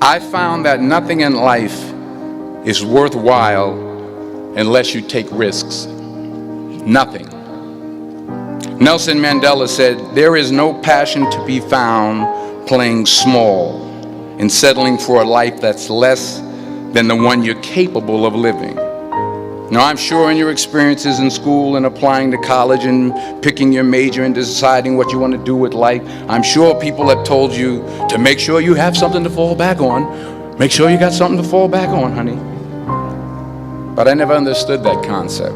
I found that nothing in life is worthwhile unless you take risks. Nothing. Nelson Mandela said, "There is no passion to be found playing small and settling for a life that's less than the one you're capable of living." Now, I'm sure in your experiences in school and applying to college and picking your major and deciding what you want to do with life, I'm sure people have told you to make sure you have something to fall back on. Make sure you got something to fall back on, honey. But I never understood that concept,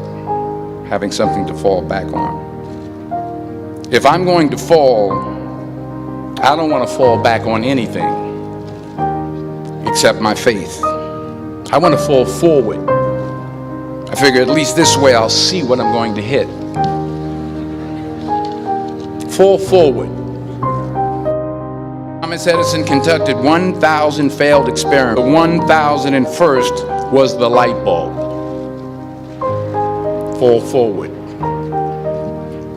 having something to fall back on. If I'm going to fall, I don't want to fall back on anything except my faith. I want to fall forward. I figure at least this way I'll see what I'm going to hit. Fall forward. Thomas Edison conducted 1,000 failed experiments. The 1,001st was the light bulb. Fall forward.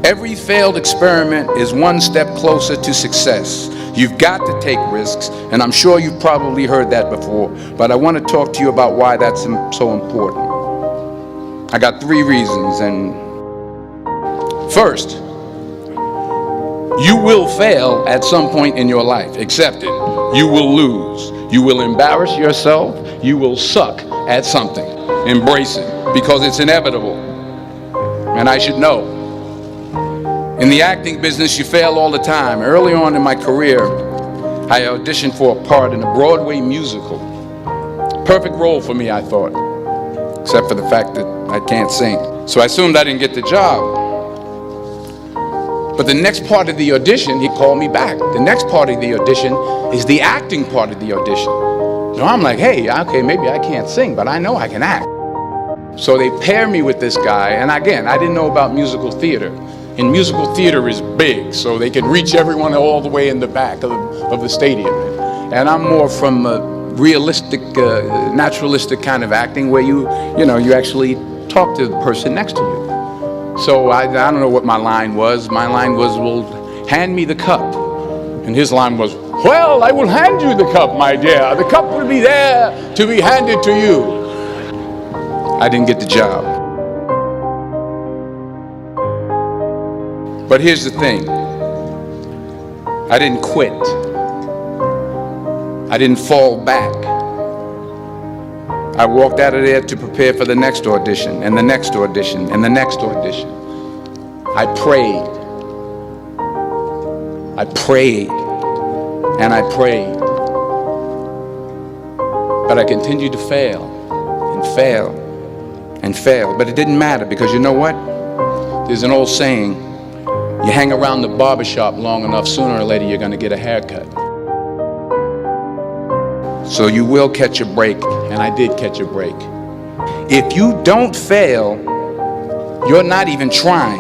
Every failed experiment is one step closer to success. You've got to take risks, and I'm sure you've probably heard that before, but I want to talk to you about why that's so important. I got 3 reasons, and first, you will fail at some point in your life. Accept it. You will lose. You will embarrass yourself. You will suck at something. Embrace it, because it's inevitable. And I should know. In the acting business, you fail all the time. Early on in my career, I auditioned for a part in a Broadway musical. Perfect role for me, I thought, except for the fact that I can't sing. So I assumed I didn't get the job. But the next part of the audition, he called me back. The next part of the audition is the acting part of the audition. So I'm like, hey, okay, maybe I can't sing, but I know I can act. So they pair me with this guy, and again, I didn't know about musical theater. And musical theater is big, so they can reach everyone all the way in the back of the stadium. And I'm more from a realistic, naturalistic kind of acting where you actually talk to the person next to you. So I don't know what my line was. My line was, well, hand me the cup. And his line was, well, I will hand you the cup, my dear. The cup will be there to be handed to you. I didn't get the job. But here's the thing. I didn't quit. I didn't fall back. I walked out of there to prepare for the next audition, and the next audition, and the next audition. I prayed. I prayed. And I prayed. But I continued to fail, and fail, and fail. But it didn't matter, because you know what? There's an old saying, you hang around the barbershop long enough, sooner or later you're going to get a haircut. So you will catch a break, and I did catch a break. If you don't fail, you're not even trying.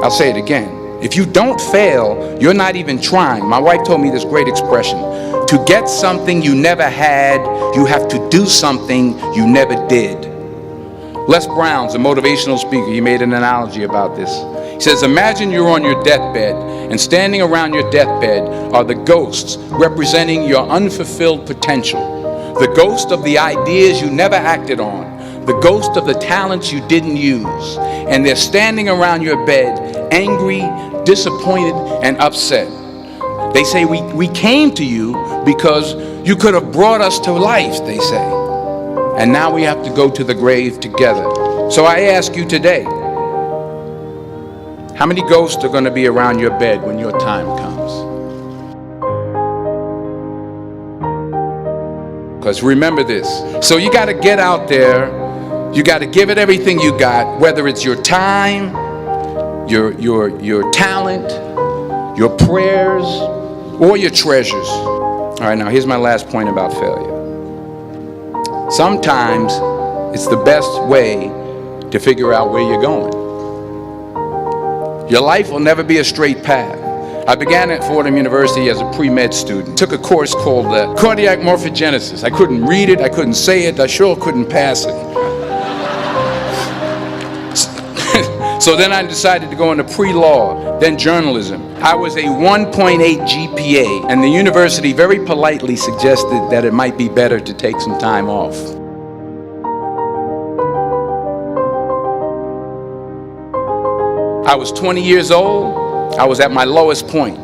I'll say it again. If you don't fail, you're not even trying. My wife told me this great expression. To get something you never had, you have to do something you never did. Les Brown's a motivational speaker. He made an analogy about this. He says, imagine you're on your deathbed, and standing around your deathbed are the ghosts representing your unfulfilled potential. The ghost of the ideas you never acted on. The ghost of the talents you didn't use. And they're standing around your bed, angry, disappointed, and upset. They say, we came to you because you could have brought us to life, they say. And now we have to go to the grave together. So I ask you today, how many ghosts are going to be around your bed when your time comes? Because remember this. So you got to get out there. You got to give it everything you got, whether it's your time, your talent, your prayers, or your treasures. All right, now here's my last point about failure. Sometimes it's the best way to figure out where you're going. Your life will never be a straight path. I began at Fordham University as a pre-med student. Took a course called cardiac morphogenesis. I couldn't read it, I couldn't say it, I sure couldn't pass it. So then I decided to go into pre-law, then journalism. I was a 1.8 GPA, and the university very politely suggested that it might be better to take some time off. I was 20 years old. I was at my lowest point.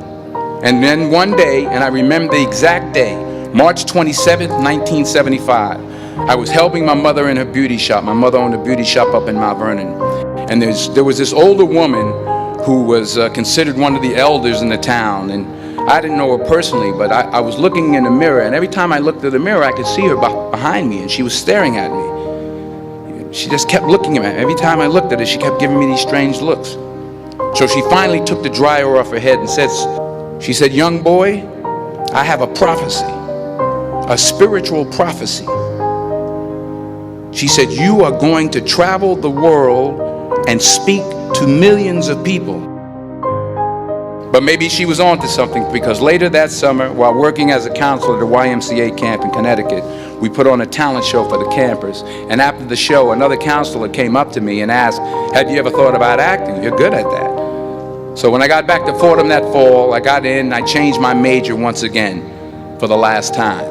And then one day, and I remember the exact day, March 27th, 1975, I was helping my mother in her beauty shop. My mother owned a beauty shop up in Mount Vernon. And there was this older woman who was considered one of the elders in the town. And I didn't know her personally, but I was looking in the mirror. And every time I looked at the mirror, I could see her behind me. And she was staring at me. She just kept looking at me. Every time I looked at her, she kept giving me these strange looks. So she finally took the dryer off her head and she said, "Young boy, I have a prophecy, a spiritual prophecy." She said, "You are going to travel the world and speak to millions of people." But maybe she was on to something, because later that summer, while working as a counselor at a YMCA camp in Connecticut, we put on a talent show for the campers. And after the show, another counselor came up to me and asked, "Have you ever thought about acting? You're good at that." So when I got back to Fordham that fall, I got in and I changed my major once again for the last time.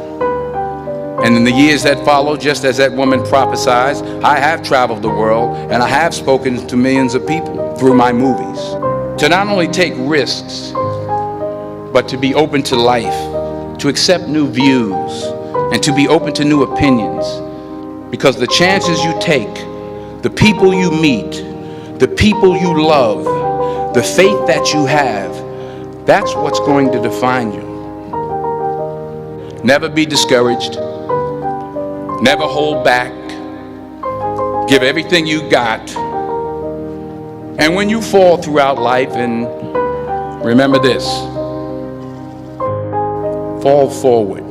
And in the years that followed, just as that woman prophesied, I have traveled the world and I have spoken to millions of people through my movies. To not only take risks, but to be open to life, to accept new views, and to be open to new opinions. Because the chances you take, the people you meet, the people you love, the faith that you have, that's what's going to define you. Never be discouraged. Never hold back. Give everything you got. And when you fall throughout life, and remember this, fall forward.